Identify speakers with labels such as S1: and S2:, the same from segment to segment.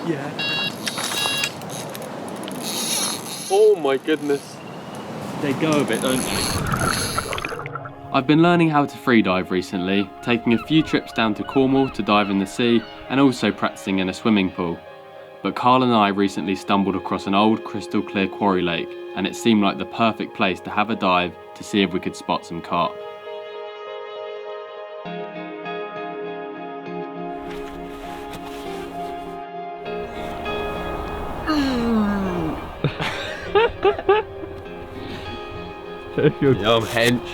S1: Yeah. Oh my goodness. They go a bit, don't they? I've been learning how to freedive recently, taking a few trips down to Cornwall to dive in the sea and also practicing in a swimming pool. But Carl and I recently stumbled across an old crystal clear quarry lake, and it seemed like the perfect place to have a dive to see if we could spot some carp. Yum hench.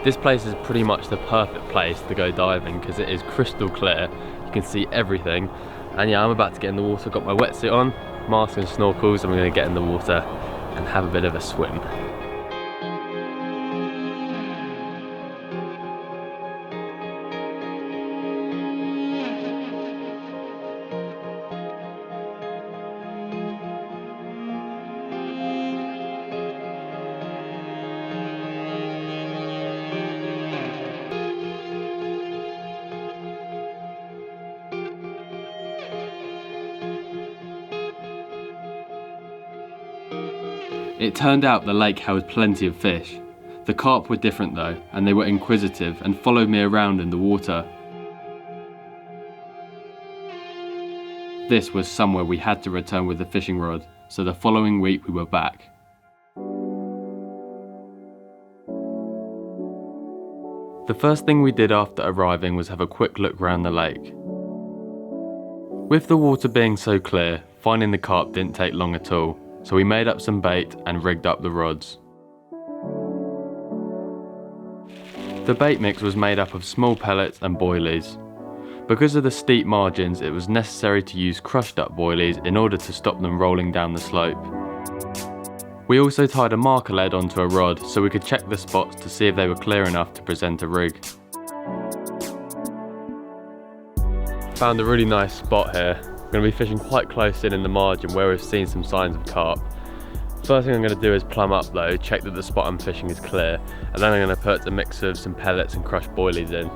S1: This place is pretty much the perfect place to go diving because it is crystal clear. You can see everything. And yeah, I'm about to get in the water. Got my wetsuit on, mask and snorkels, and we're going to get in the water and have a bit of a swim. It turned out the lake held plenty of fish. The carp were different though, and they were inquisitive and followed me around in the water. This was somewhere we had to return with the fishing rod, so the following week we were back. The first thing we did after arriving was have a quick look around the lake. With the water being so clear, finding the carp didn't take long at all. So we made up some bait and rigged up the rods. The bait mix was made up of small pellets and boilies. Because of the steep margins, it was necessary to use crushed up boilies in order to stop them rolling down the slope. We also tied a marker lead onto a rod so we could check the spots to see if they were clear enough to present a rig. Found a really nice spot here. We're going to be fishing quite close in the margin where we've seen some signs of carp. First thing I'm going to do is plumb up though, check that the spot I'm fishing is clear, and then I'm going to put a mix of some pellets and crushed boilies in,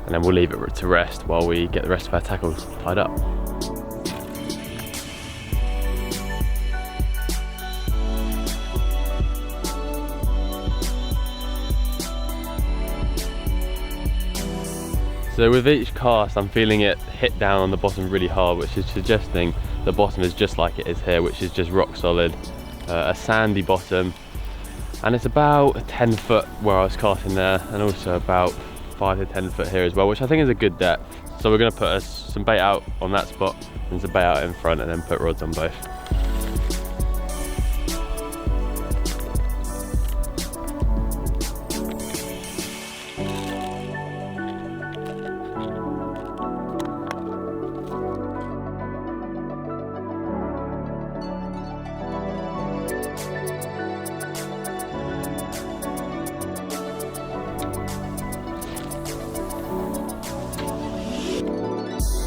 S1: and then we'll leave it to rest while we get the rest of our tackle tied up. So with each cast I'm feeling it hit down on the bottom really hard, which is suggesting the bottom is just like it is here, which is just rock solid, a sandy bottom, and it's about 10 foot where I was casting there, and also about 5 to 10 foot here as well, which I think is a good depth. So we're going to put some bait out on that spot and some bait out in front, and then put rods on both.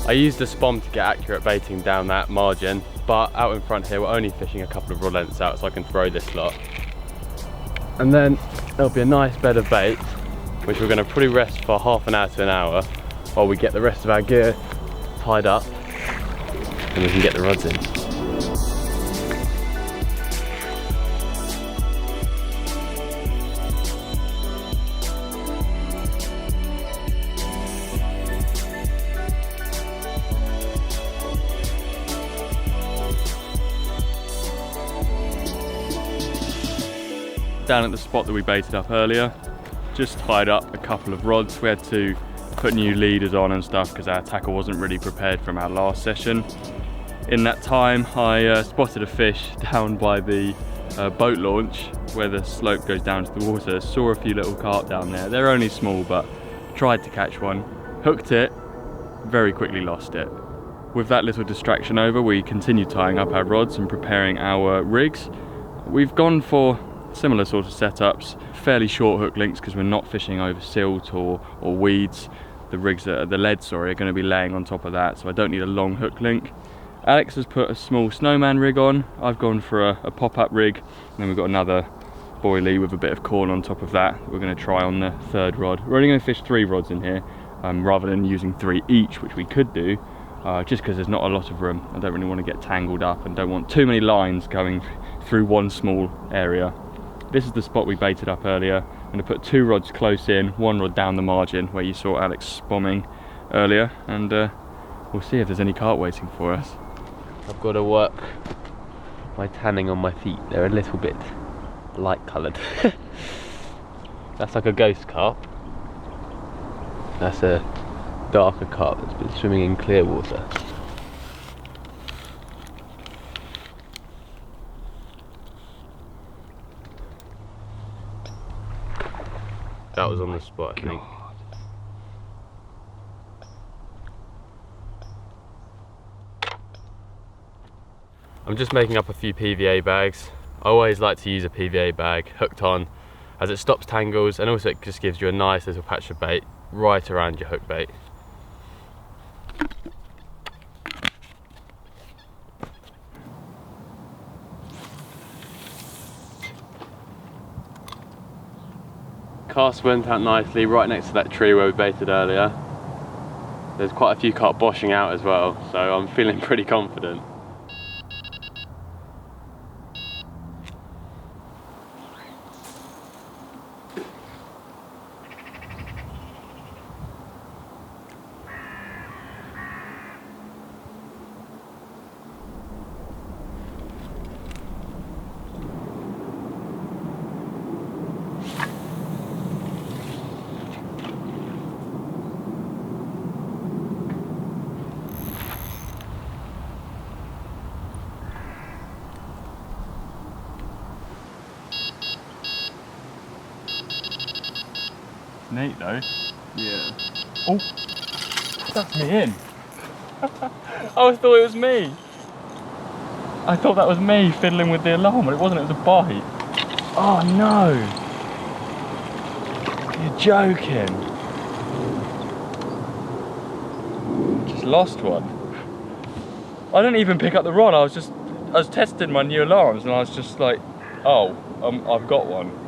S1: I used the spom to get accurate baiting down that margin, but out in front here we're only fishing a couple of rod lengths out, so I can throw this lot. And then there'll be a nice bed of bait, which we're going to probably rest for half an hour to an hour while we get the rest of our gear tied up and we can get the rods in. Down at the spot that we baited up earlier, just tied up a couple of rods. We had to put new leaders on and stuff because our tackle wasn't really prepared from our last session. In that time I spotted a fish down by the boat launch where the slope goes down to the water. Saw a few little carp down there. They're only small, but tried to catch one, hooked it, very quickly lost it. With that little distraction over, we continued tying up our rods and preparing our rigs. We've gone for similar sort of setups, fairly short hook links because we're not fishing over silt or weeds. The rigs, the lead, are going to be laying on top of that, so I don't need a long hook link. Alex has put a small snowman rig on. I've gone for a pop-up rig, and then we've got another boilie with a bit of corn on top of that. We're going to try on the third rod. We're only going to fish 3 rods in here, rather than using 3 each, which we could do, just because there's not a lot of room. I don't really want to get tangled up and don't want too many lines going through one small area. This is the spot we baited up earlier. I'm going to put 2 rods close in, 1 rod down the margin where you saw Alex bombing earlier, and we'll see if there's any carp waiting for us.
S2: I've got to work my tanning on my feet. They're a little bit light coloured. That's like a ghost carp. That's a darker carp that's been swimming in clear water. That was on the spot, I think. I'm just making up a few PVA bags. I always like to use a PVA bag hooked on, as it stops tangles and also it just gives you a nice little patch of bait right around your hook bait. Cast went out nicely right next to that tree where we baited earlier. There's quite a few carp boshing out as well, so I'm feeling pretty confident.
S1: Neat though.
S2: Yeah.
S1: Oh, that's me in. I thought it was me. I thought that was me fiddling with the alarm, but it wasn't, it was a bite. Oh no. You're joking. Just lost one. I didn't even pick up the rod, I was testing my new alarms and I was just like, oh, I've got one.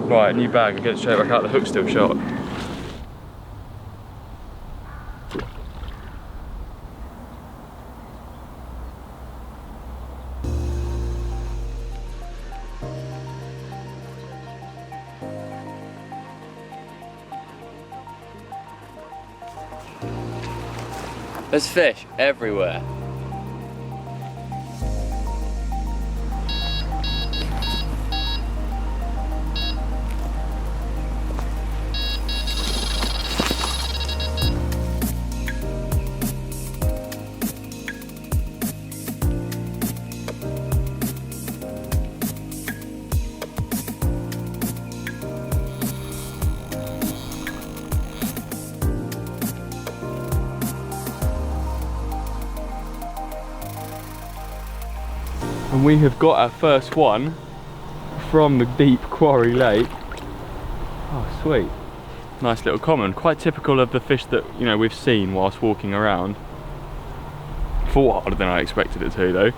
S1: Right, new bag, I'll get it straight back out, the hook's still shot.
S2: There's fish everywhere.
S1: And we have got our first one from the deep quarry lake. Oh, sweet. Nice little common, quite typical of the fish that, you know, we've seen whilst walking around. Fought harder than I expected it to though.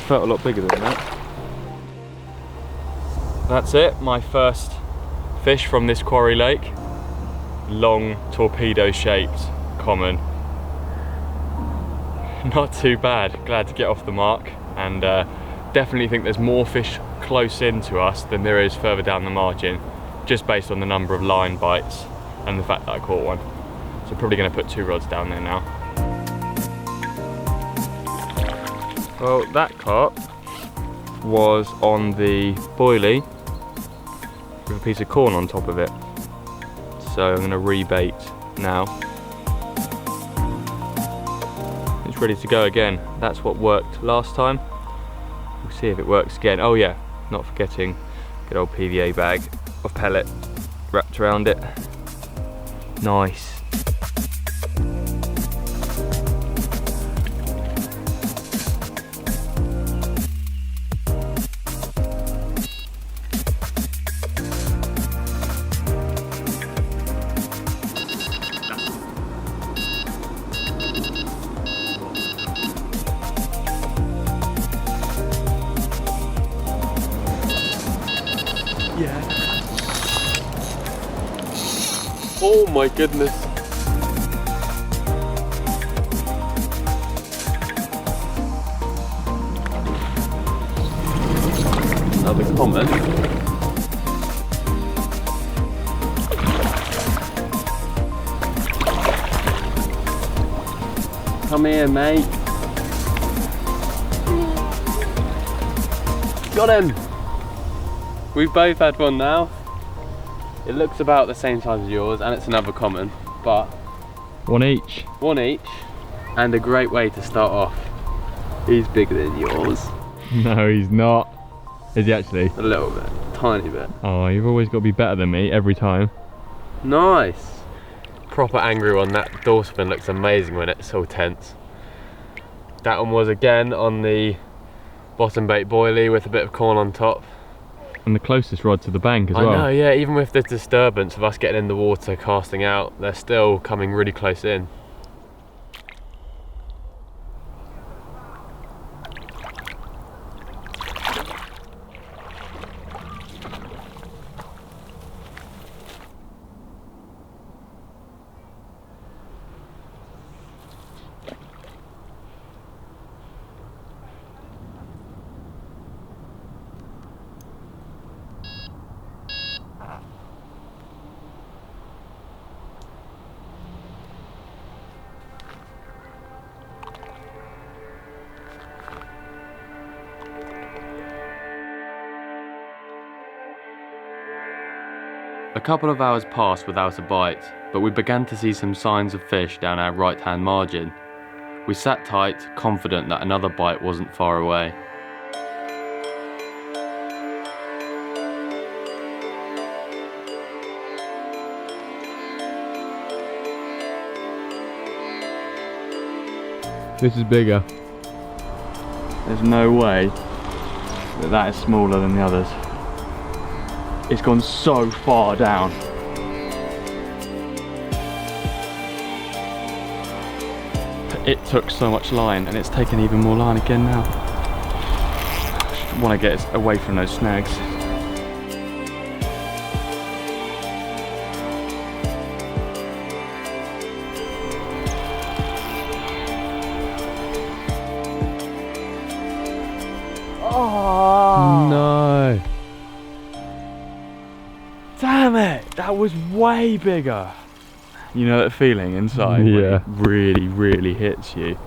S1: Felt a lot bigger than that. That's it, my first fish from this quarry lake. Long, torpedo shaped common. Not too bad, glad to get off the mark, and definitely think there's more fish close in to us than there is further down the margin, just based on the number of line bites and the fact that I caught one. So probably going to put 2 rods down there now. Well, that carp was on the boilie with a piece of corn on top of it. So I'm going to rebait now. It's ready to go again. That's what worked last time. We'll see if it works again. Oh yeah, not forgetting good old PVA bag of pellet wrapped around it. Nice.
S2: Oh my goodness. another common. Come here, mate. Got him! We've both had one now. It looks about the same size as yours, and it's another common, but
S1: one each.
S2: One each, and a great way to start off. He's bigger than yours.
S1: No, he's not. Is he actually?
S2: A little bit, tiny bit.
S1: Oh, you've always got to be better than me every time.
S2: Nice. Proper angry one. That dorsal fin looks amazing when it's all tense. That one was again on the bottom bait boilie with a bit of corn on top.
S1: And the closest rod to the bank as well.
S2: I know, yeah, even with the disturbance of us getting in the water, casting out, they're still coming really close in. A couple of hours passed without a bite, but we began to see some signs of fish down our right-hand margin. We sat tight, confident that another bite wasn't far away.
S1: This is bigger. There's no way that that is smaller than the others. It's gone so far down. It took so much line and it's taken even more line again now. I just want to get it away from those snags. Oh no! Damn it! That was way bigger. You know that feeling inside? Yeah. When it really, really hits you.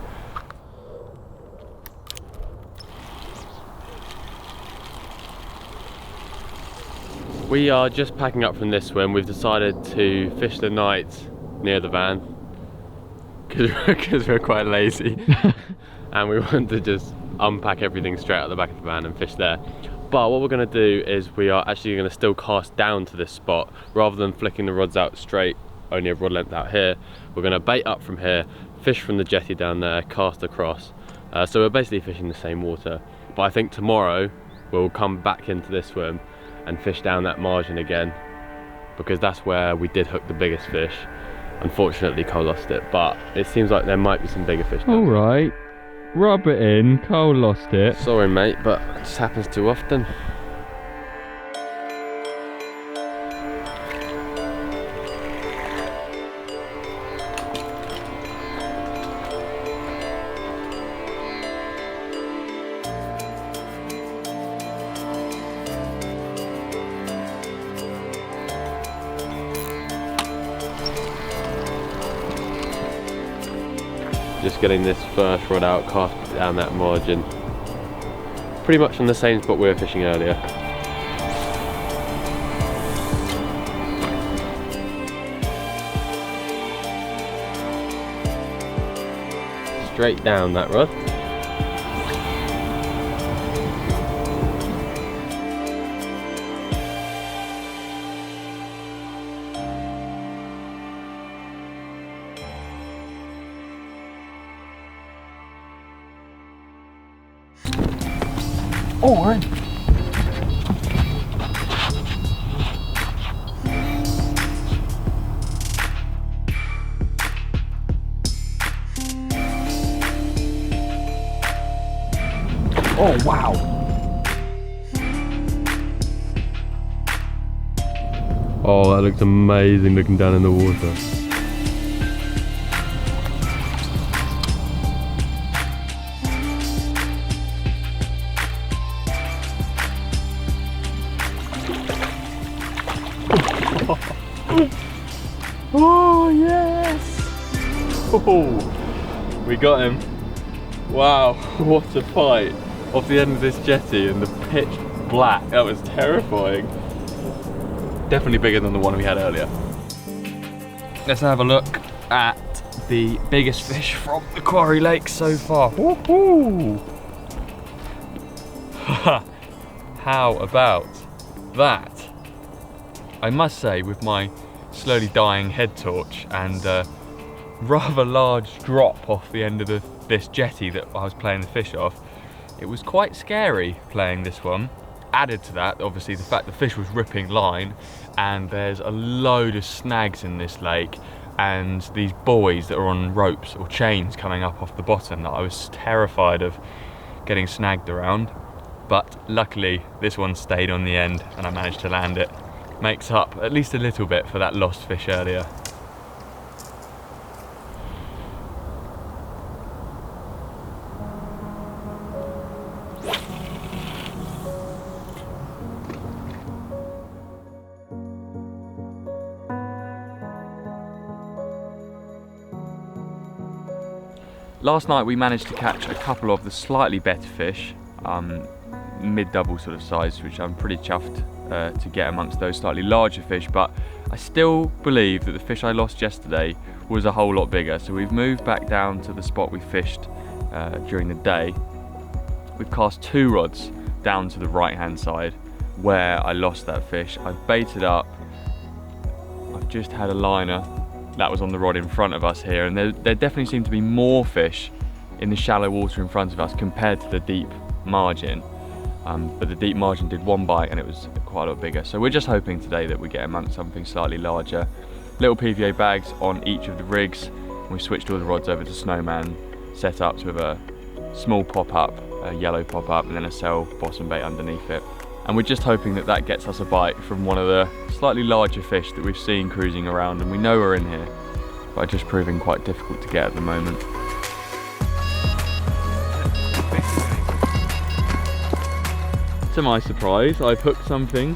S1: We are just packing up from this swim. We've decided to fish the night near the van because we're quite lazy and we want to just unpack everything straight out the back of the van and fish there. But what we're going to do is we are actually going to still cast down to this spot rather than flicking the rods out straight, only a rod length out here. We're going to bait up from here, fish from the jetty down there, cast across. So we're basically fishing the same water. But I think tomorrow we'll come back into this swim and fish down that margin again, because that's where we did hook the biggest fish. Unfortunately Cole lost it, but it seems like there might be some bigger fish. All right. Rub it in, Cole lost it. Sorry mate, but it just happens too often. Just getting this first rod out, cast down that margin. Pretty much on the same spot we were fishing earlier. Straight down that rod. Oh, we're in. Oh, wow.
S2: Oh, that looks amazing looking down in the water.
S1: Oh yes! Oh, we got him. Wow, what a fight. Off the end of this jetty in the pitch black. That was terrifying. Definitely bigger than the one we had earlier. Let's have a look at the biggest fish from the quarry lake so far. Woohoo! How about that? I must say, with my slowly dying head torch and rather large drop off the end of this jetty that I was playing the fish off, it was quite scary playing this one. Added to that, obviously, the fact the fish was ripping line, and there's a load of snags in this lake, and these buoys that are on ropes or chains coming up off the bottom that I was terrified of getting snagged around. But luckily, this one stayed on the end and I managed to land it. Makes up at least a little bit for that lost fish earlier. Last night we managed to catch a couple of the slightly better fish, mid-double sort of size, which I'm pretty chuffed to get amongst those slightly larger fish, but I still believe that the fish I lost yesterday was a whole lot bigger. So we've moved back down to the spot we fished during the day. We've cast 2 rods down to the right hand side where I lost that fish. I've baited up, I've just had a liner that was on the rod in front of us here, and there definitely seemed to be more fish in the shallow water in front of us compared to the deep margin. But the deep margin did 1 bite and it was quite a lot bigger. So we're just hoping today that we get amongst something slightly larger. Little PVA bags on each of the rigs. We switched all the rods over to Snowman setups with a small pop-up, a yellow pop-up, and then a cell bottom bait underneath it. And we're just hoping that that gets us a bite from one of the slightly larger fish that we've seen cruising around, and we know are in here, but are just proving quite difficult to get at the moment. To my surprise, I've hooked something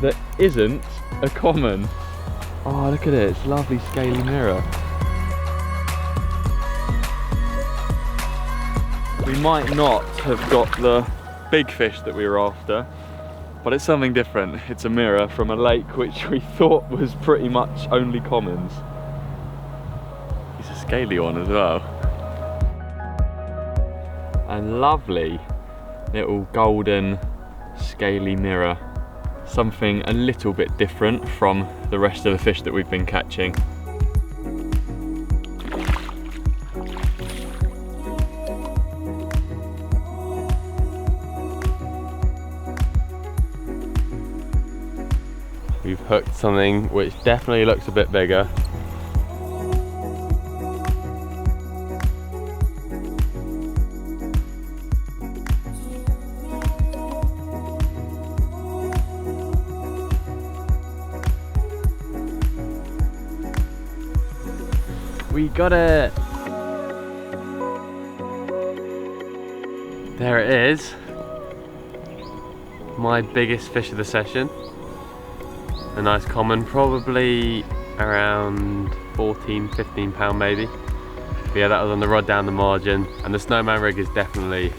S1: that isn't a common. Oh, look at it, it's a lovely scaly mirror. We might not have got the big fish that we were after, but it's something different. It's a mirror from a lake which we thought was pretty much only commons. It's a scaly one as well. And lovely little golden scaly mirror. Something a little bit different from the rest of the fish that we've been catching. We've hooked something which definitely looks a bit bigger. We got it! There it is. My biggest fish of the session. A nice common, probably around 14-15 pound maybe. But yeah, that was on the rod down the margin, and the Snowman rig is definitely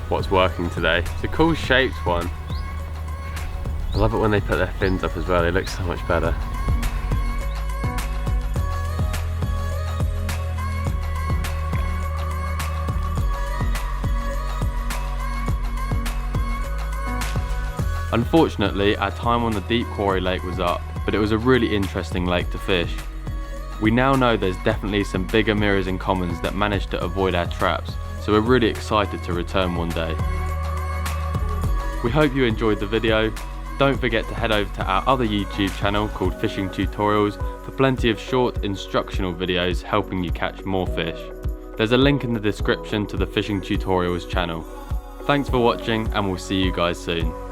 S1: what's working today. It's a cool shaped one. I love it when they put their fins up as well, they look so much better. Unfortunately, our time on the deep quarry lake was up, but it was a really interesting lake to fish. We now know there's definitely some bigger mirrors and commons that managed to avoid our traps, so we're really excited to return one day. We hope you enjoyed the video. Don't forget to head over to our other YouTube channel called Fishing Tutorials for plenty of short instructional videos helping you catch more fish. There's a link in the description to the Fishing Tutorials channel. Thanks for watching, and we'll see you guys soon.